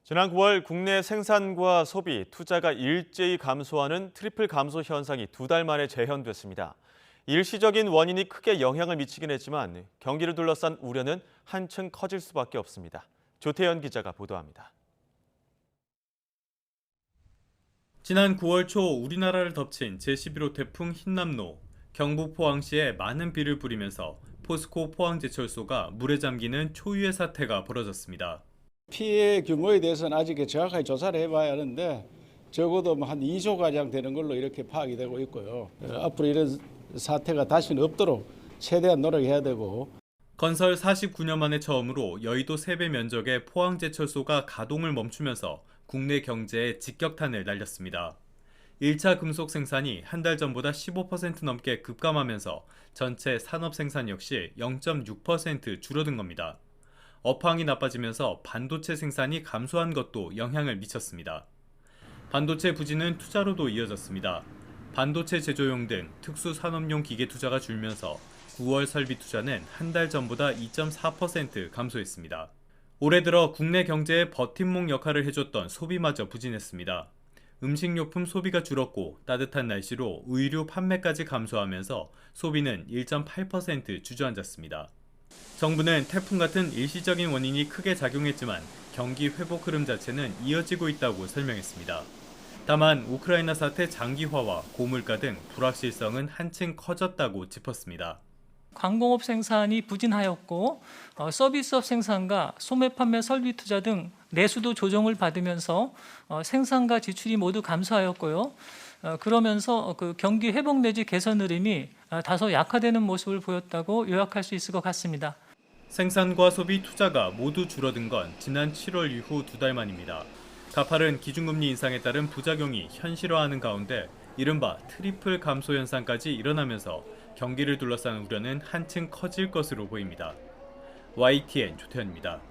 지난 9월 국내 생산과 소비, 투자가 일제히 감소하는 트리플 감소 현상이 2달 만에 재현됐습니다. 일시적인 원인이 크게 영향을 미치긴 했지만 경기를 둘러싼 우려는 한층 커질 수밖에 없습니다. 조태현 기자가 보도합니다. 지난 9월 초 우리나라를 덮친 제11호 태풍 흰남노, 경북 포항시에 많은 비를 뿌리면서 포스코 포항제철소가 물에 잠기는 초유의 사태가 벌어졌습니다. 피해 규모에 대해서는 아직 정확하게 조사를 해봐야 하는데 적어도 한 2조 가량 되는 걸로 이렇게 파악이 되고 있고요. 앞으로 이런 사태가 다시는 없도록 최대한 노력해야 되고. 건설 49년 만에 처음으로 여의도 3배 면적의 포항제철소가 가동을 멈추면서 국내 경제에 직격탄을 날렸습니다. 1차 금속 생산이 한 달 전보다 15% 넘게 급감하면서 전체 산업 생산 역시 0.6% 줄어든 겁니다. 업황이 나빠지면서 반도체 생산이 감소한 것도 영향을 미쳤습니다. 반도체 부진은 투자로도 이어졌습니다. 반도체 제조용 등 특수 산업용 기계 투자가 줄면서 9월 설비 투자는 한 달 전보다 2.4% 감소했습니다. 올해 들어 국내 경제에 버팀목 역할을 해줬던 소비마저 부진했습니다. 음식료품 소비가 줄었고 따뜻한 날씨로 의류 판매까지 감소하면서 소비는 1.8% 주저앉았습니다. 정부는 태풍 같은 일시적인 원인이 크게 작용했지만 경기 회복 흐름 자체는 이어지고 있다고 설명했습니다. 다만 우크라이나 사태 장기화와 고물가 등 불확실성은 한층 커졌다고 짚었습니다. 광공업 생산이 부진하였고 서비스업 생산과 소매 판매 설비 투자 등 내수도 조정을 받으면서 생산과 지출이 모두 감소하였고요. 그러면서 그 경기 회복 내지 개선 흐름이 다소 약화되는 모습을 보였다고 요약할 수 있을 것 같습니다. 생산과 소비 투자가 모두 줄어든 건 지난 7월 이후 2달 만입니다. 가파른 기준금리 인상에 따른 부작용이 현실화하는 가운데 이른바 트리플 감소 현상까지 일어나면서 경기를 둘러싼 우려는 한층 커질 것으로 보입니다. YTN 조태현입니다.